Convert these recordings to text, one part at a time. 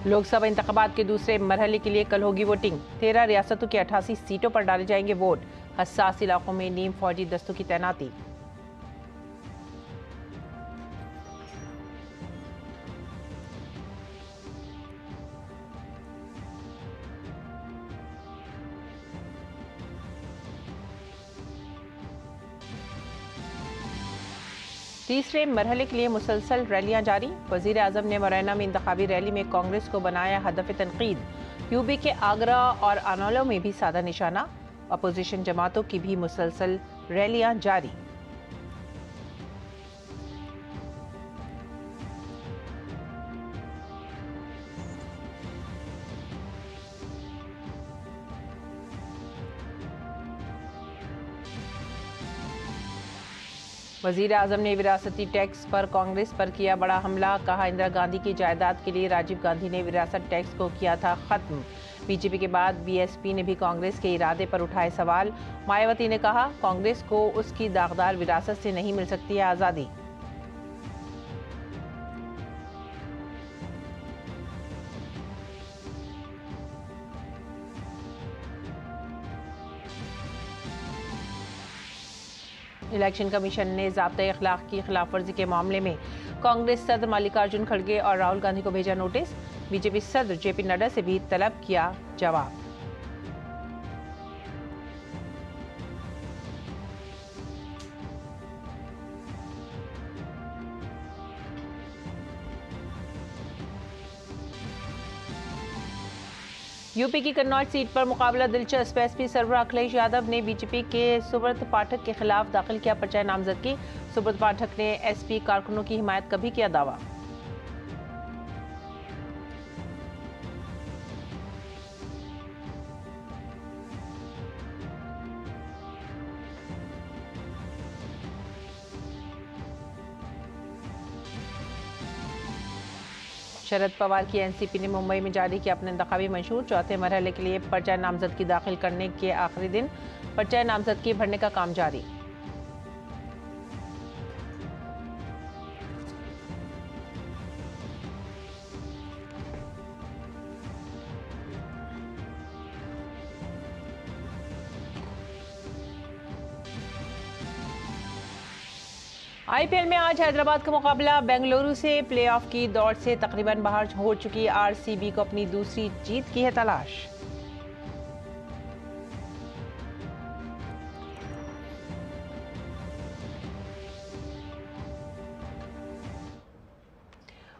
लोकसभा इंतखाबात के दूसरे मरहले के लिए कल होगी वोटिंग। 13 रियासतों की 88 सीटों पर डाले जाएंगे वोट। हसास इलाकों में नीम फौजी दस्तों की तैनाती। तीसरे मरहले के लिए मुसलसल रैलियां जारी। वजीर आजम ने मुरैना में इंतखाबी रैली में कांग्रेस को बनाया हदफ तनकीद। यूपी के आगरा और अनौला में भी साधा निशाना। अपोजिशन जमातों की भी मुसलसल रैलियां जारी। वजीर आजम ने विरासती टैक्स पर कांग्रेस पर किया बड़ा हमला। कहा, इंदिरा गांधी की जायदाद के लिए राजीव गांधी ने विरासत टैक्स को किया था खत्म। बीजेपी के बाद बीएसपी ने भी कांग्रेस के इरादे पर उठाए सवाल। मायावती ने कहा, कांग्रेस को उसकी दागदार विरासत से नहीं मिल सकती है आजादी। इलेक्शन कमीशन ने ज़ाब्ता अखलाक की खिलाफवर्जी के मामले में कांग्रेस सदर मल्लिकार्जुन खड़गे और राहुल गांधी को भेजा नोटिस। बीजेपी सदर जेपी नड्डा से भी तलब किया जवाब। यूपी की कन्नौज सीट पर मुकाबला दिलचस्प। एसपी सरवर अखिलेश यादव ने बीजेपी के सुब्रत पाठक के खिलाफ दाखिल किया पर्चा नामजदगी। सुब्रत पाठक ने एसपी कारकुनों की हिमायत का भी किया दावा। शरद पवार की एनसीपी ने मुंबई में जारी किया अपने इंतखाबी मंशूर। चौथे मरहले के लिए पर्चा नामजदगी दाखिल करने के आखिरी दिन पर्चा नामजदगी भरने का काम जारी। आईपीएल में आज हैदराबाद का मुकाबला बेंगलुरु से। प्लेऑफ की दौड़ से तकरीबन बाहर हो चुकी आरसीबी को अपनी दूसरी जीत की है तलाश।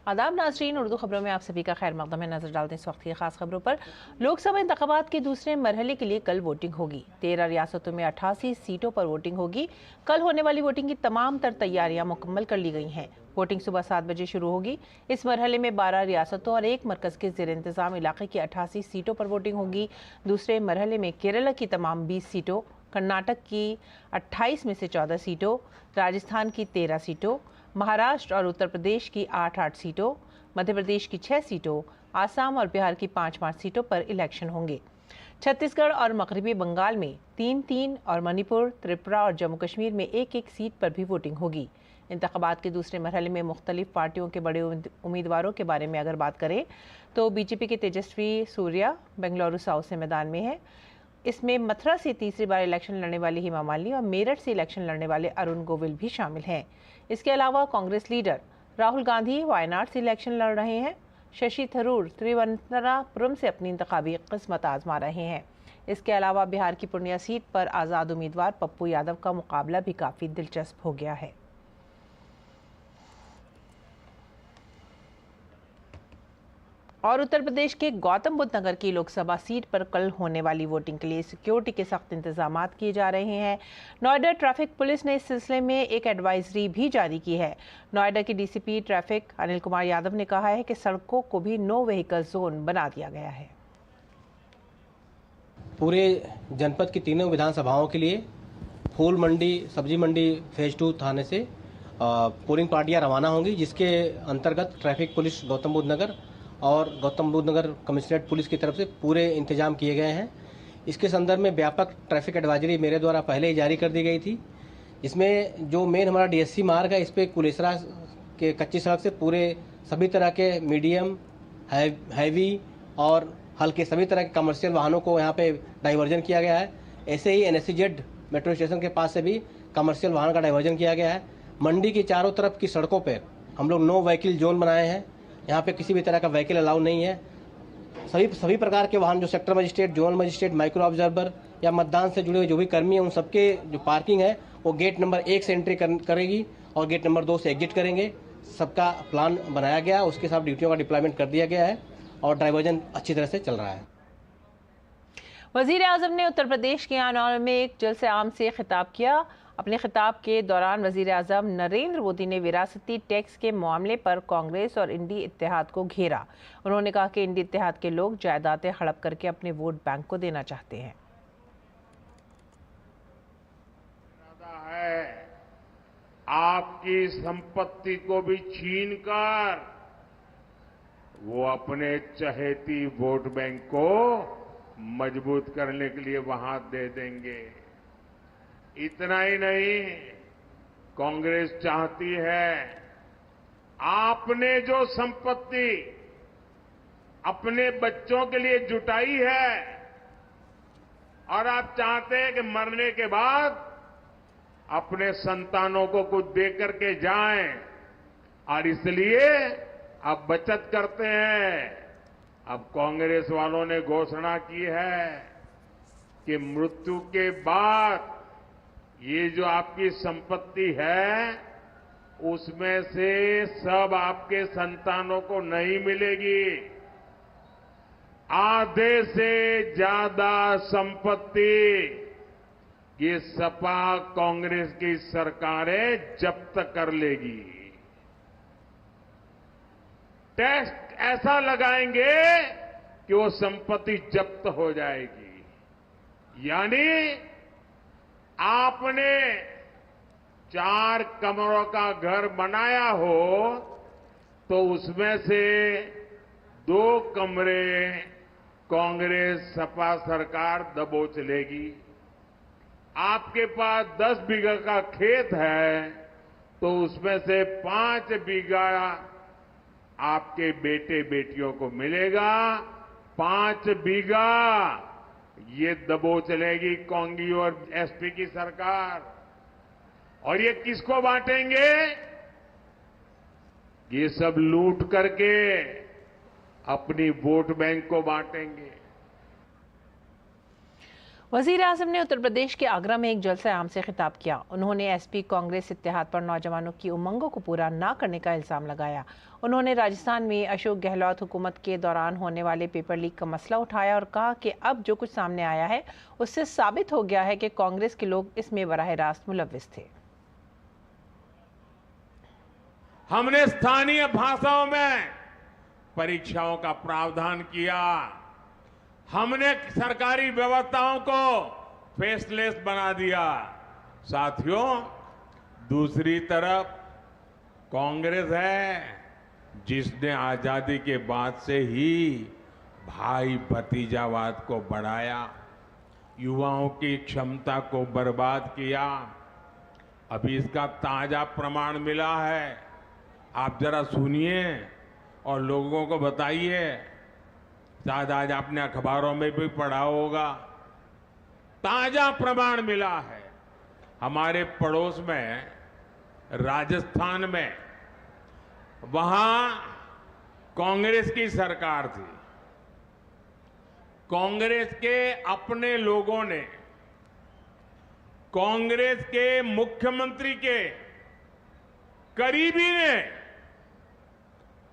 आदाब नाजरीन, उर्दू खबरों में आप सभी का खैर मकदम है। नजर डालते हैं इस वक्त की खास खबरों पर। लोकसभा इंतखाबात के दूसरे मरहले के लिए कल वोटिंग होगी। 13 रियासतों में 88 सीटों पर वोटिंग होगी। कल होने वाली वोटिंग की तमाम तर तैयारियां मुकम्मल कर ली गई हैं। वोटिंग सुबह 7 बजे शुरू होगी। इस मरहले में 12 रियासतों और एक मरकज के जेर इंतजाम इलाके की 88 सीटों पर वोटिंग होगी। दूसरे मरहले में केरला की तमाम 20 सीटों, कर्नाटक की 28 में से 14 सीटों, राजस्थान की 13 सीटों, महाराष्ट्र और उत्तर प्रदेश की 8-8 सीटों, मध्य प्रदेश की 6 सीटों, आसाम और बिहार की 5-5 सीटों पर इलेक्शन होंगे। छत्तीसगढ़ और मगरबी बंगाल में 3-3 और मणिपुर, त्रिपुरा और जम्मू कश्मीर में 1-1 सीट पर भी वोटिंग होगी। इंतखाबात के दूसरे मरहले में मुख्तलिफ पार्टियों के बड़े उम्मीदवारों के बारे में अगर बात करें तो बीजेपी के तेजस्वी सूर्या बेंगलुरु साउथ से मैदान में है। इसमें मथुरा से तीसरी बार इलेक्शन लड़ने वाली हेमा मालिनी और मेरठ से इलेक्शन लड़ने वाले अरुण गोविल भी शामिल हैं। इसके अलावा कांग्रेस लीडर राहुल गांधी वायनाड से इलेक्शन लड़ रहे हैं। शशि थरूर त्रिवंतपुरम से अपनी इंतखाबी किस्मत आजमा रहे हैं। इसके अलावा बिहार की पूर्णिया सीट पर आज़ाद उम्मीदवार पप्पू यादव का मुकाबला भी काफ़ी दिलचस्प हो गया है। और उत्तर प्रदेश के गौतम बुद्ध नगर की लोकसभा सीट पर कल होने वाली वोटिंग के लिए सिक्योरिटी के सख्त इंतजाम किए जा रहे हैं। नोएडा ट्रैफिक पुलिस ने इस सिलसिले में एक एडवाइजरी भी जारी की है। नोएडा के डीसीपी ट्रैफिक अनिल कुमार यादव ने कहा है कि सड़कों को भी नो व्हीकल जोन बना दिया गया है। पूरे जनपद की तीनों विधानसभाओं के लिए फूल मंडी, सब्जी मंडी फेज 2 थाने से पोलिंग पार्टियां रवाना होंगी, जिसके अंतर्गत ट्रैफिक पुलिस गौतम बुद्ध नगर और गौतम बुद्ध नगर कमिश्नरेट पुलिस की तरफ से पूरे इंतजाम किए गए हैं। इसके संदर्भ में व्यापक ट्रैफिक एडवाइजरी मेरे द्वारा पहले ही जारी कर दी गई थी। इसमें जो मेन हमारा डीएससी मार्ग है, इस पर कुलेसरा के कच्ची सड़क से पूरे सभी तरह के मीडियम, हैवी और हल्के सभी तरह के कमर्शियल वाहनों को यहाँ पे डाइवर्जन किया गया है। ऐसे ही NSEZ मेट्रो स्टेशन के पास से भी कमर्शियल वाहन का डाइवर्जन किया गया है। मंडी की चारों तरफ की सड़कों पे हम लोग नो व्हीकल जोन बनाए हैं। यहाँ पे किसी भी तरह का व्हीकल अलाउ नहीं है। सभी प्रकार के वाहन जो sector magistrate, zonal magistrate, micro observer या मतदान से जुड़े हुए जो भी कर्मी हैं, उन सबके जो पार्किंग है वो गेट नंबर 1 से एंट्री करेगी और गेट नंबर 2 से एग्जिट करेंगे। सबका प्लान बनाया गया, उसके साथ ड्यूटियों का डिप्लॉयमेंट कर दिया गया है और डाइवर्जन अच्छी तरह से चल रहा है। वजीर आजम ने उत्तर प्रदेश के आनौल में एक जलसे आम से खिताब किया। अपने खिताब के दौरान वजीर आजम नरेंद्र मोदी ने विरासती टैक्स के मामले पर कांग्रेस और इंडी इत्तेहाद को घेरा। उन्होंने कहा कि इंडी इत्तेहाद के लोग जायदादें हड़प करके अपने वोट बैंक को देना चाहते हैं। आपकी संपत्ति को भी छीनकर वो अपने चहेती वोट बैंक को मजबूत करने के लिए वहां दे देंगे। इतना ही नहीं, कांग्रेस चाहती है आपने जो संपत्ति अपने बच्चों के लिए जुटाई है और आप चाहते हैं कि मरने के बाद अपने संतानों को कुछ दे करके जाएं और इसलिए अब बचत करते हैं। अब कांग्रेस वालों ने घोषणा की है कि मृत्यु के बाद ये जो आपकी संपत्ति है उसमें से सब आपके संतानों को नहीं मिलेगी। आधे से ज्यादा संपत्ति ये सपा कांग्रेस की सरकारें जब्त कर लेगी। टैक्स ऐसा लगाएंगे कि वो संपत्ति जब्त हो जाएगी। यानी आपने 4 कमरों का घर बनाया हो तो उसमें से 2 कमरे कांग्रेस सपा सरकार दबोच लेगी। आपके पास 10 बीघा का खेत है तो उसमें से 5 बीघा आपके बेटे बेटियों को मिलेगा। 5 बीघा ये दबोच लेगी कांगी और एसपी की सरकार। और ये किसको बांटेंगे? ये सब लूट करके अपनी वोट बैंक को बांटेंगे। वजीर आजम ने उत्तर प्रदेश के आगरा में एक जलसे आम से खिताब किया। उन्होंने एसपी कांग्रेस इत्तेहाद पर नौजवानों की उमंगों को पूरा न करने का इल्जाम लगाया। उन्होंने राजस्थान में अशोक गहलोत हुकूमत के दौरान होने वाले पेपर लीक का मसला उठाया और कहा कि अब जो कुछ सामने आया है उससे साबित हो गया है कि कांग्रेस के लोग इसमें बराह रास्त मुलव्विस थे। हमने स्थानीय भाषाओं में परीक्षाओं का प्रावधान किया। हमने सरकारी व्यवस्थाओं को फेसलेस बना दिया। साथियों, दूसरी तरफ कांग्रेस है जिसने आजादी के बाद से ही भाई भतीजावाद को बढ़ाया, युवाओं की क्षमता को बर्बाद किया। अभी इसका ताजा प्रमाण मिला है। आप जरा सुनिए और लोगों को बताइए। शायद आज आपने अखबारों में भी पढ़ा होगा। ताजा प्रमाण मिला है। हमारे पड़ोस में राजस्थान में वहां कांग्रेस की सरकार थी। कांग्रेस के अपने लोगों ने कांग्रेस के मुख्यमंत्री के करीबी ने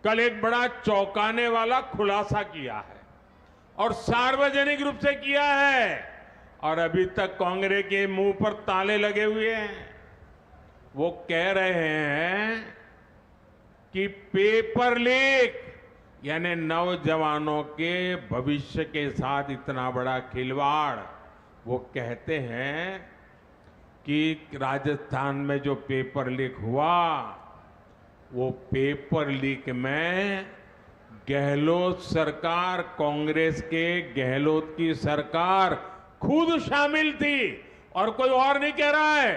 कल एक बड़ा चौंकाने वाला खुलासा किया है और सार्वजनिक रूप से किया है और अभी तक कांग्रेस के मुंह पर ताले लगे हुए हैं। वो कह रहे हैं कि पेपर लीक यानी नौजवानों के भविष्य के साथ इतना बड़ा खिलवाड़। वो कहते हैं कि राजस्थान में जो पेपर लीक हुआ वो पेपर लीक में गहलोत सरकार, कांग्रेस के गहलोत की सरकार खुद शामिल थी और कोई और नहीं कह रहा है।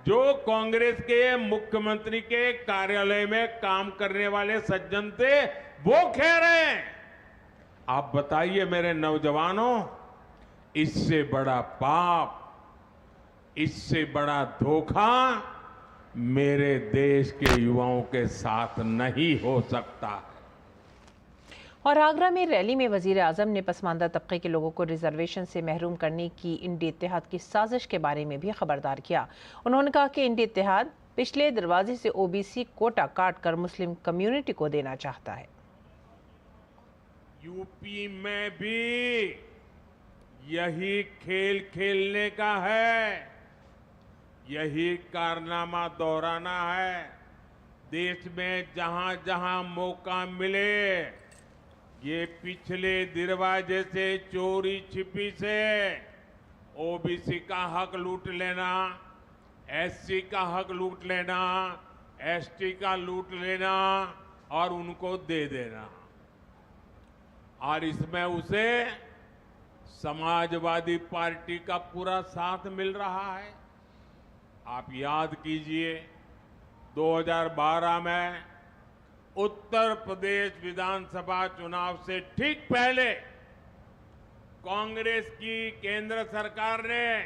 जो कांग्रेस के मुख्यमंत्री के कार्यालय में काम करने वाले सज्जन थे वो कह रहे हैं। आप बताइए मेरे नौजवानों, इससे बड़ा पाप, इससे बड़ा धोखा मेरे देश के युवाओं के साथ नहीं हो सकता। और आगरा में रैली में वजीर आजम ने पसमानदा तबके के लोगों को रिजर्वेशन से महरूम करने की इंडी इत्तेहाद की साजिश के बारे में भी खबरदार किया। उन्होंने कहा कि इंडी इत्तेहाद पिछले दरवाजे से ओबीसी कोटा काट कर मुस्लिम कम्युनिटी को देना चाहता है। यूपी में भी यही खेल खेलने का है, यही कारनामा दोहराना है। देश में जहां जहां मौका मिले ये पिछले दरवाजे से चोरी छिपी से ओबीसी का हक लूट लेना, एससी का हक लूट लेना, एसटी का लूट लेना और उनको दे देना। और इसमें उसे समाजवादी पार्टी का पूरा साथ मिल रहा है। आप याद कीजिए 2012 में उत्तर प्रदेश विधानसभा चुनाव से ठीक पहले कांग्रेस की केंद्र सरकार ने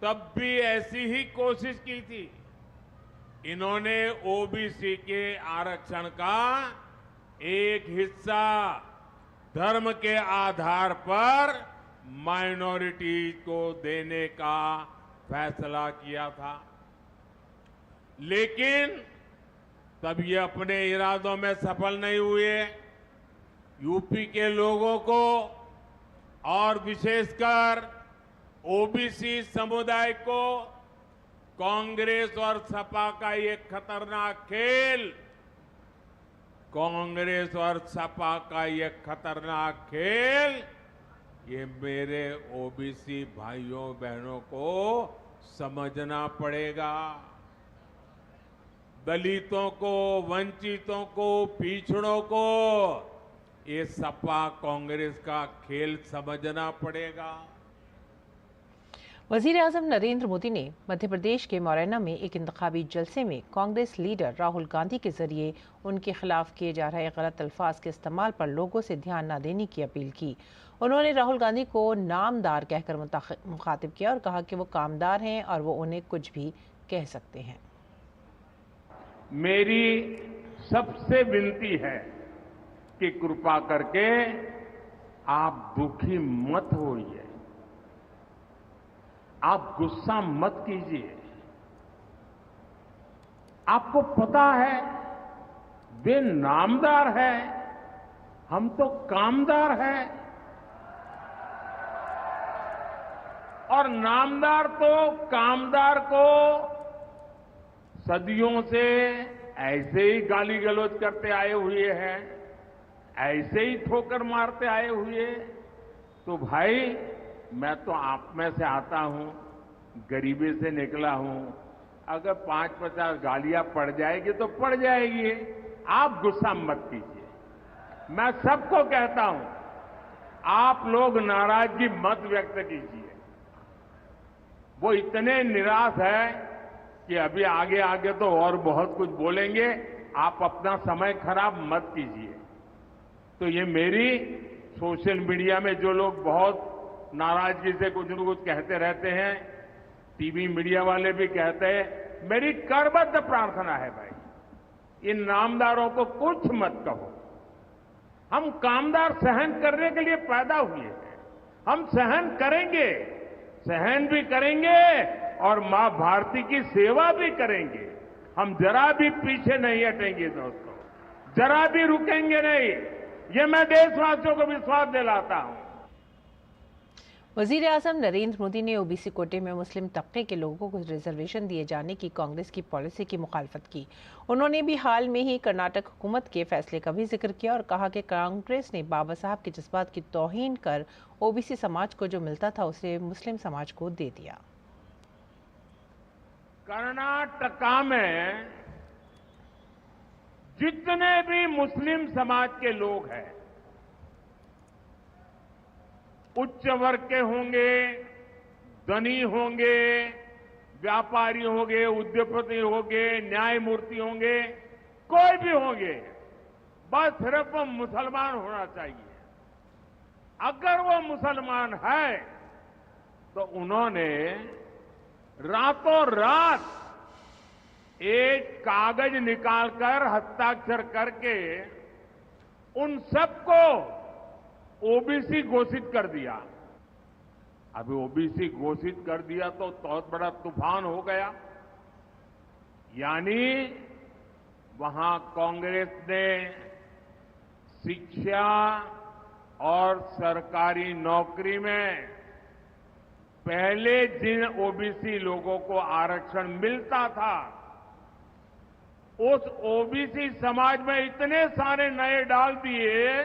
तब भी ऐसी ही कोशिश की थी। इन्होंने ओबीसी के आरक्षण का एक हिस्सा धर्म के आधार पर माइनॉरिटी को देने का फैसला किया था, लेकिन तब ये अपने इरादों में सफल नहीं हुए। यूपी के लोगों को और विशेषकर ओबीसी समुदाय को कांग्रेस और सपा का ये खतरनाक खेल, कांग्रेस और सपा का ये खतरनाक खेल, ये मेरे ओबीसी भाइयों बहनों को समझना पड़ेगा। दलितों को, वंचितों को, पिछड़ों को ये सपा कांग्रेस का खेल समझना पड़ेगा। वजीर आजम नरेंद्र मोदी ने मध्य प्रदेश के मोरैना में एक इंतखाबी जलसे में कांग्रेस लीडर राहुल गांधी के जरिए उनके खिलाफ किए जा रहे गलत अल्फाज के इस्तेमाल पर लोगों से ध्यान न देने की अपील की। उन्होंने राहुल गांधी को नामदार कहकर मुखातिब किया और कहा कि वो कामदार हैं और वो उन्हें कुछ भी कह सकते हैं। मेरी सबसे विनती है कि कृपा करके आप दुखी मत होइए, आप गुस्सा मत कीजिए। आपको पता है वे नामदार है, हम तो कामदार हैं। और नामदार तो कामदार को सदियों से ऐसे ही गाली गलौज करते आए हुए हैं, ऐसे ही ठोकर मारते आए हुए। तो भाई मैं तो आप में से आता हूं, गरीबी से निकला हूं। अगर 5-50 गालियां पड़ जाएगी तो पड़ जाएगी, आप गुस्सा मत कीजिए। मैं सबको कहता हूं, आप लोग नाराजगी मत व्यक्त कीजिए। वो इतने निराश है कि अभी आगे आगे तो और बहुत कुछ बोलेंगे, आप अपना समय खराब मत कीजिए। तो ये मेरी सोशल मीडिया में जो लोग बहुत नाराजगी से कुछ न कुछ कहते रहते हैं, टीवी मीडिया वाले भी कहते हैं, मेरी करबद्ध प्रार्थना है भाई, इन नामदारों को कुछ मत कहो। हम कामदार सहन करने के लिए पैदा हुए हैं, हम सहन करेंगे, सहन भी करेंगे और मां भारती की सेवा भी करेंगे। हम जरा भी पीछे नहीं हटेंगे दोस्तों, जरा भी रुकेंगे नहीं। ये मैं देशवासियों को विश्वास दिलाता हूं। वजीर आजम नरेंद्र मोदी ने ओबीसी कोटे में मुस्लिम तबके के लोगों को रिजर्वेशन दिए जाने की कांग्रेस की पॉलिसी की मुखालफत की। उन्होंने भी हाल में ही कर्नाटक हुकूमत के फैसले का भी जिक्र किया और कहा कि कांग्रेस ने बाबा साहब के जज्बात की तौहीन कर ओबीसी समाज को जो मिलता था उसे मुस्लिम समाज को दे दिया। कर्नाटका में जितने भी मुस्लिम समाज के लोग हैं, उच्च वर्ग के होंगे, धनी होंगे, व्यापारी होंगे, उद्योगपति होंगे, न्यायमूर्ति होंगे, कोई भी होंगे, बस सिर्फ मुसलमान होना चाहिए। अगर वो मुसलमान है तो उन्होंने रातों रात एक कागज निकालकर हस्ताक्षर करके उन सबको ओबीसी घोषित कर दिया। अभी ओबीसी घोषित कर दिया तो बहुत बड़ा तूफान हो गया। यानी वहां कांग्रेस ने शिक्षा और सरकारी नौकरी में पहले जिन ओबीसी लोगों को आरक्षण मिलता था, उस ओबीसी समाज में इतने सारे नए डाल दिए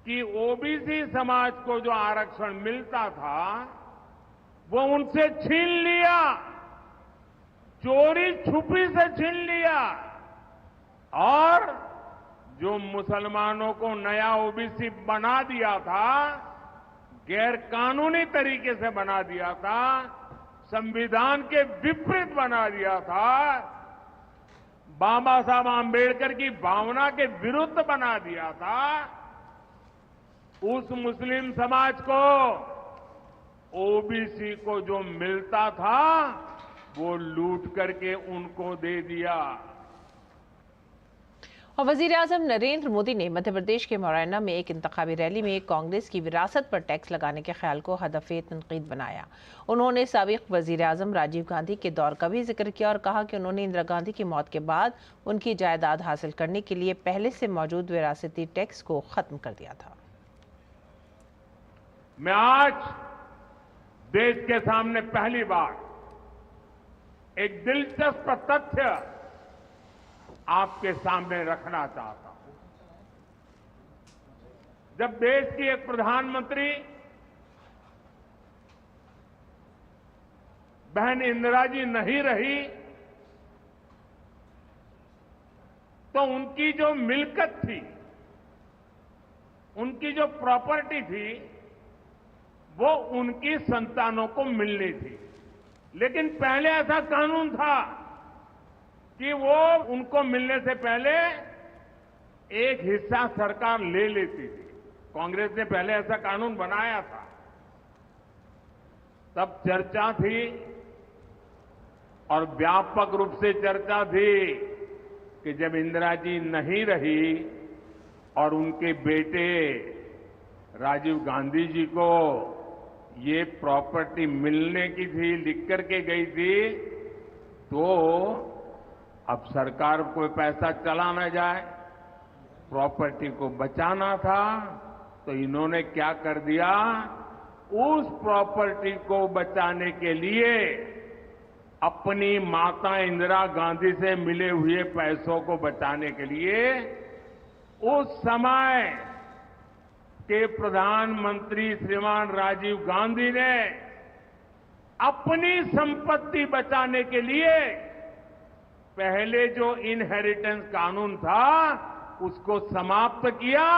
कि ओबीसी समाज को जो आरक्षण मिलता था वो उनसे छीन लिया, चोरी छुपी से छीन लिया। और जो मुसलमानों को नया ओबीसी बना दिया था, गैर कानूनी तरीके से बना दिया था, संविधान के विपरीत बना दिया था, बाबा साहब आंबेडकर की भावना के विरुद्ध बना दिया था, उस मुस्लिम समाज को ओबीसी को जो मिलता था वो लूट करके उनको दे दिया। और वजीर-ए-आज़म नरेंद्र मोदी ने मध्य प्रदेश के मोरैना में एक इंतखाबी रैली में कांग्रेस की विरासत पर टैक्स लगाने के ख्याल को हदफ़े तनकीद बनाया। उन्होंने साबिक़ वजीर-ए-आज़म राजीव गांधी के दौर का भी जिक्र किया और कहा कि उन्होंने इंदिरा गांधी की मौत के बाद उनकी जायदाद हासिल करने के लिए पहले से मौजूद विरासती टैक्स को खत्म कर दिया था। मैं आज देश के सामने पहली बार एक दिलचस्प तथ्य आपके सामने रखना चाहता हूं। जब देश की एक प्रधानमंत्री बहन इंदिरा जी नहीं रही तो उनकी जो मिल्कत थी, उनकी जो प्रॉपर्टी थी, वो उनकी संतानों को मिलनी थी। लेकिन पहले ऐसा कानून था कि वो उनको मिलने से पहले एक हिस्सा सरकार ले लेती थी। कांग्रेस ने पहले ऐसा कानून बनाया था। तब चर्चा थी और व्यापक रूप से चर्चा थी कि जब इंदिरा जी नहीं रही और उनके बेटे राजीव गांधी जी को ये प्रॉपर्टी मिलने की थी, लिख करके गई थी, तो अब सरकार को पैसा चला ना जाए, प्रॉपर्टी को बचाना था, तो इन्होंने क्या कर दिया, उस प्रॉपर्टी को बचाने के लिए अपनी माता इंदिरा गांधी से मिले हुए पैसों को बचाने के लिए उस समय के प्रधानमंत्री श्रीमान राजीव गांधी ने अपनी संपत्ति बचाने के लिए पहले जो इनहेरिटेंस कानून था उसको समाप्त किया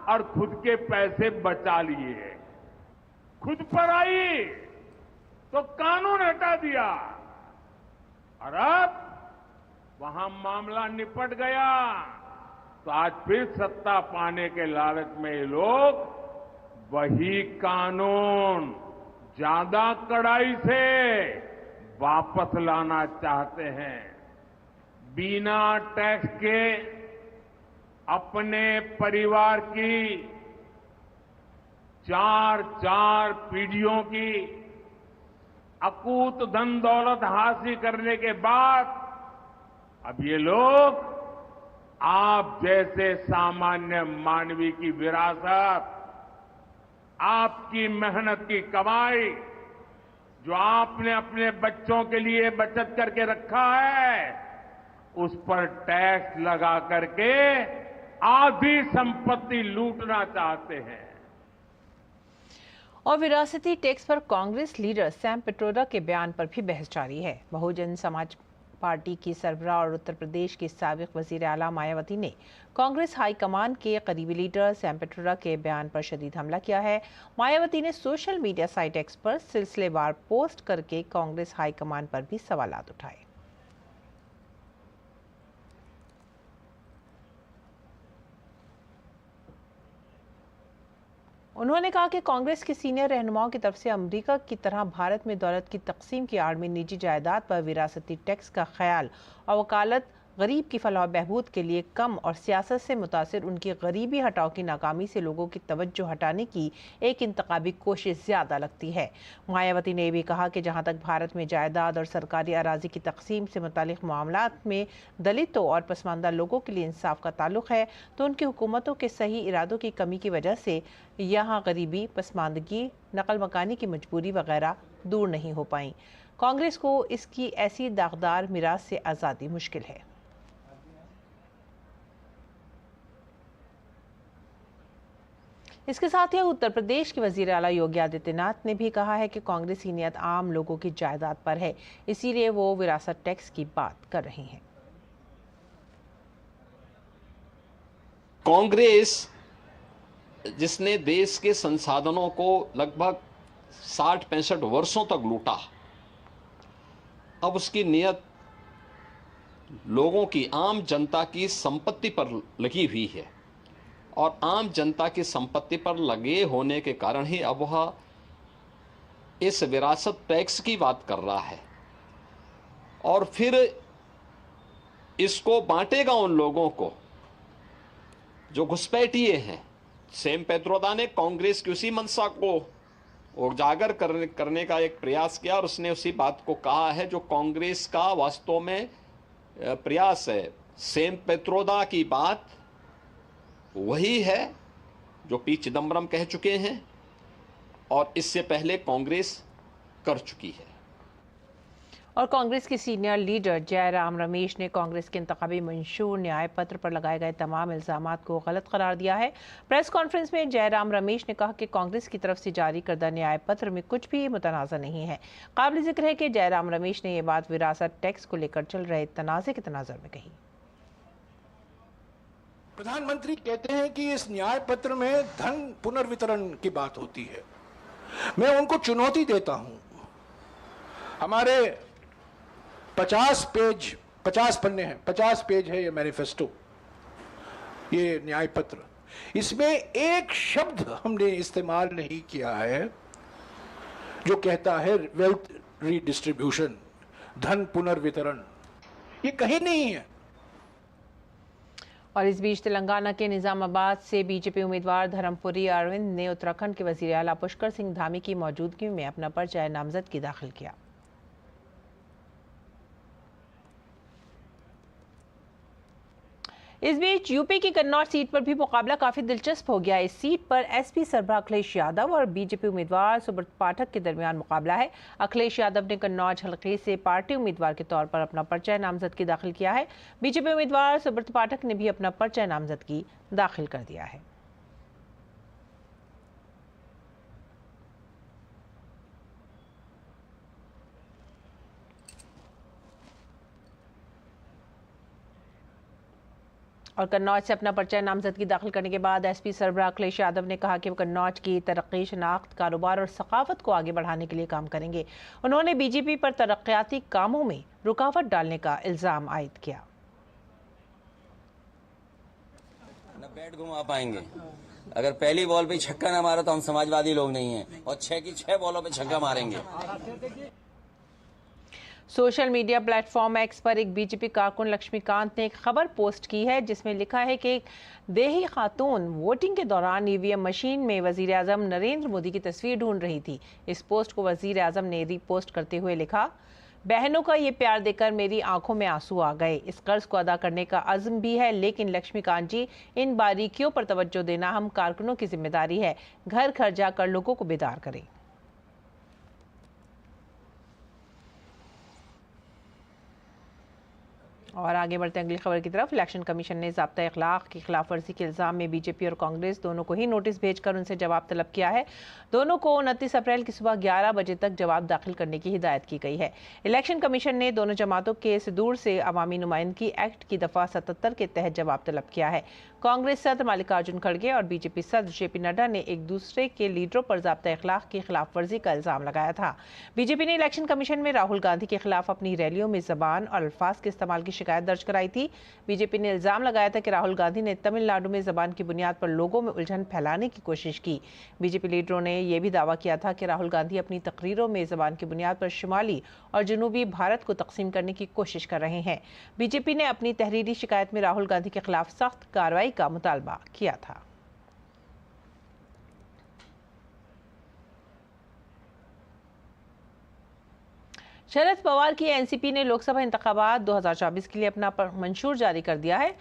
और खुद के पैसे बचा लिए। खुद पर आई तो कानून हटा दिया और अब वहां मामला निपट गया। तो आज फिर सत्ता पाने के लालच में ये लोग वही कानून ज्यादा कड़ाई से वापस लाना चाहते हैं। बिना टैक्स के अपने परिवार की 4 पीढ़ियों की अकूत धन दौलत हासिल करने के बाद अब ये लोग आप जैसे सामान्य मानवी की विरासत, आपकी मेहनत की कमाई, जो आपने अपने बच्चों के लिए बचत करके रखा है, उस पर टैक्स लगा करके आधी संपत्ति लूटना चाहते हैं। और विरासती टैक्स पर कांग्रेस लीडर सैम पिट्रोदा के बयान पर भी बहस जारी है। बहुजन समाज पार्टी की सरबराह और उत्तर प्रदेश की साबिक वजीर आला मायावती ने कांग्रेस हाईकमान के करीबी लीडर सैम पिट्रोदा के बयान पर शदीद हमला किया है। मायावती ने सोशल मीडिया साइट एक्स पर सिलसिलेवार पोस्ट करके कांग्रेस हाईकमान पर भी सवालात उठाए। उन्होंने कहा कि कांग्रेस के सीनियर रहनुमाओं की तरफ से अमेरिका की तरह भारत में दौलत की तकसीम की आड़ में निजी जायदाद पर विरासती टैक्स का ख्याल और वकालत गरीब की फलाह बहबूद के लिए कम और सियासत से मुतासिर उनकी गरीबी हटाओ की नाकामी से लोगों की तवज्जो हटाने की एक इंतखाबी कोशिश ज़्यादा लगती है। मायावती ने भी कहा कि जहाँ तक भारत में जायदाद और सरकारी अराजी की तकसीम से मुतालिक मामलात में दलितों और पसमानदा लोगों के लिए इंसाफ का ताल्लुक है तो उनकी हुकूमतों के सही इरादों की कमी की वजह से यहाँ गरीबी, पसमानदगी, नकल मकानी की मजबूरी वगैरह दूर नहीं हो पाई। कांग्रेस को इसकी ऐसी दागदार मिरास से आज़ादी मुश्किल है। इसके साथ ही उत्तर प्रदेश के वजीर आला योगी आदित्यनाथ ने भी कहा है कि कांग्रेस की नियत आम लोगों की जायदाद पर है, इसीलिए वो विरासत टैक्स की बात कर रही हैं। कांग्रेस जिसने देश के संसाधनों को लगभग 60-65 वर्षों तक लूटा, अब उसकी नियत लोगों की, आम जनता की संपत्ति पर लगी हुई है और आम जनता की संपत्ति पर लगे होने के कारण ही अब वह इस विरासत टैक्स की बात कर रहा है और फिर इसको बांटेगा उन लोगों को जो घुसपैठिए हैं। सेम पेत्रोदा ने कांग्रेस की उसी मंशा को उजागर करने का एक प्रयास किया और उसने उसी बात को कहा है जो कांग्रेस का वास्तव में प्रयास है। सेम पेत्रोदा की बात वही है जो पी चिदम्बरम कह चुके हैं और इससे पहले कांग्रेस कर चुकी है। और कांग्रेस के सीनियर लीडर जयराम रमेश ने कांग्रेस के इंतखाबी मंशूर न्याय पत्र पर लगाए गए तमाम इल्जामात को गलत करार दिया है। प्रेस कॉन्फ्रेंस में जयराम रमेश ने कहा कि कांग्रेस की तरफ से जारी करदा न्याय पत्र में कुछ भी मुतनाज़ा नहीं है। काबिल जिक्र है कि जयराम रमेश ने यह बात विरासत टैक्स को लेकर चल रहे तनाज़े के तनाज़ुर में कही। प्रधानमंत्री कहते हैं कि इस न्याय पत्र में धन पुनर्वितरण की बात होती है। मैं उनको चुनौती देता हूं। हमारे 50 पन्ने हैं, 50 पेज है ये मैनिफेस्टो, ये न्याय पत्र। इसमें एक शब्द हमने इस्तेमाल नहीं किया है जो कहता है वेल्थ रीडिस्ट्रीब्यूशन, धन पुनर्वितरण, ये कहीं नहीं है। और इस बीच तेलंगाना के निजामाबाद से बीजेपी उम्मीदवार धर्मपुरी अरविंद ने उत्तराखंड के वजीर आला पुष्कर सिंह धामी की मौजूदगी में अपना पर्चा नामजदगी दाखिल किया। इस बीच यूपी की कन्नौज सीट पर भी मुकाबला काफी दिलचस्प हो गया। इस सीट पर एसपी सरबराह अखिलेश यादव और बीजेपी उम्मीदवार सुब्रत पाठक के दरमियान मुकाबला है। अखिलेश यादव ने कन्नौज हलके से पार्टी उम्मीदवार के तौर पर अपना पर्चा नामजदगी दाखिल किया है। बीजेपी उम्मीदवार सुब्रत पाठक ने भी अपना पर्चा नामजदगी दाखिल कर दिया है। और कन्नौज से अपना पर्चा नामजदगी दाखिल करने के बाद एसपी सरबराह अखिलेश यादव ने कहा कि वो कन्नौज की तरक्की, शनाख्त, कारोबार और सकाफत को आगे बढ़ाने के लिए काम करेंगे। उन्होंने बीजेपी पर तरक्याती कामों में रुकावट डालने का इल्जाम आयद किया। न बैट घुमा पाएंगे, अगर पहली बॉल पे छक्का ना मारा तो हम समाजवादी लोग नहीं हैं और 6 की 6 बॉलों पे छक्का मारेंगे। सोशल मीडिया प्लेटफॉर्म एक्स पर एक बीजेपी कारकुन लक्ष्मीकांत ने एक खबर पोस्ट की है जिसमें लिखा है कि एक देही खातून वोटिंग के दौरान ईवीएम मशीन में वजीर आजम नरेंद्र मोदी की तस्वीर ढूंढ रही थी। इस पोस्ट को वजीर आजम ने रीपोस्ट करते हुए लिखा, बहनों का ये प्यार देकर मेरी आंखों में आंसू आ गए। इस कर्ज को अदा करने का अज़्म भी है, लेकिन लक्ष्मीकांत जी इन बारीकियों पर तवज्जो देना हम कारकुनों की जिम्मेदारी है। घर घर जाकर लोगों को बेदार करें। और आगे बढ़ते हैं अगली खबर की तरफ। इलेक्शन कमीशन ने ज़ाब्ता अखलाक की खिलाफ वर्जी के इल्ज़ाम में बीजेपी और कांग्रेस दोनों को ही नोटिस भेजकर उनसे जवाब तलब किया है। दोनों को 29 अप्रैल की सुबह 11 बजे तक जवाब दाखिल करने की हिदायत की गई है। इलेक्शन कमीशन ने दोनों जमातों के सदूर से अवामी नुमाइंदगी एक्ट की दफ़ा 77 के तहत जवाब तलब किया है। कांग्रेस सदर मल्लिकार्जुन खड़गे और बीजेपी सदर जेपी नड्डा ने एक दूसरे के लीडरों पर ज़ाब्ता अखलाक की खिलाफ वर्जी का इल्ज़ाम लगाया था। बीजेपी ने इलेक्शन कमीशन में राहुल गांधी के खिलाफ अपनी रैलियों में ज़बान और अल्फाज के इस्तेमाल की शिकायत दर्ज कराई थी। बीजेपी ने इल्जाम लगाया था कि राहुल गांधी ने तमिलनाडु में जबान की बुनियाद पर लोगों में उलझन फैलाने की कोशिश की। बीजेपी लीडरों ने यह भी दावा किया था कि राहुल गांधी अपनी तकरीरों में जबान की बुनियाद पर शुमाली और जनूबी भारत को तकसीम करने की कोशिश कर रहे हैं। बीजेपी ने अपनी तहरीरी शिकायत में राहुल गांधी के खिलाफ सख्त कार्रवाई का मुतालबा किया था। शरद पवार की एनसीपी ने लोकसभा इंतखाबात 2024 के लिए अपना मंशूर जारी कर दिया है।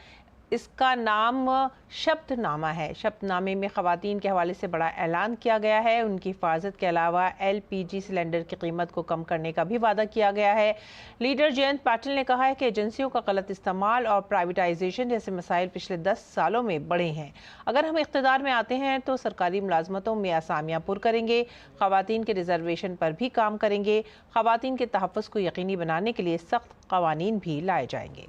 इसका नाम शब्दनामा है। शब्दनामे में खवातीन के हवाले से बड़ा ऐलान किया गया है। उनकी हिफाजत के अलावा LPG सिलेंडर की कीमत को कम करने का भी वादा किया गया है। लीडर जयंत पाटिल ने कहा है कि एजेंसियों का गलत इस्तेमाल और प्राइवेटाइजेशन जैसे मसाइल पिछले 10 सालों में बढ़े हैं। अगर हम इख्तिदार में आते हैं तो सरकारी मुलाजमतों में असामियां पुर करेंगे, खवातीन के रिजर्वेशन पर भी काम करेंगे, खवातीन के तहफ़्फ़ुज़ को यकीनी बनाने के लिए सख्त कवानीन भी लाए जाएंगे।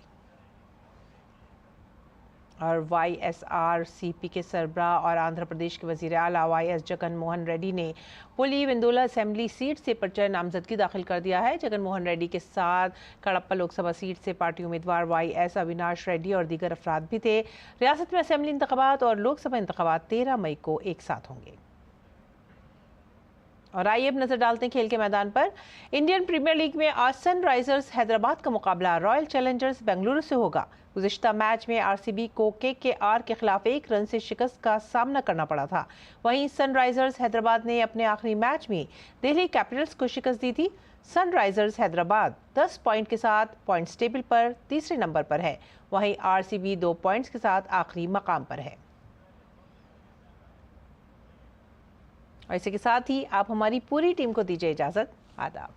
और YSRCP के सरबराह और आंध्र प्रदेश के वज़ीर आला YS जगन मोहन रेड्डी ने पुलिवेंदुला असेंबली सीट से पर्चा नामजदगी दाखिल कर दिया है। जगन मोहन रेड्डी के साथ कड़प्पा लोकसभा सीट से पार्टी उम्मीदवार YS अविनाश रेड्डी और दीगर अफराद भी थे। रियासत में असेंबली इंतखाबात और लोकसभा इंतखाबात 13 मई को एक साथ होंगे। और आइए अब नजर डालते हैं खेल के मैदान पर। इंडियन प्रीमियर लीग में आज सनराइजर्स हैदराबाद का मुकाबला रॉयल चैलेंजर्स बेंगलुरु से होगा। गुज़िश्ता मैच में RCB को KKR के खिलाफ 1 रन से शिकस्त का सामना करना पड़ा था। वहीं सनराइजर्स हैदराबाद ने अपने आखिरी मैच में दिल्ली कैपिटल्स को शिकस्त दी थी। सनराइजर्स हैदराबाद 10 पॉइंट के साथ पॉइंट्स टेबल पर तीसरे नंबर पर है। वहीं RCB 2 पॉइंट्स के साथ आखिरी मकाम पर है। और इसी के साथ ही आप हमारी पूरी टीम को दीजिए इजाजत। आदाब।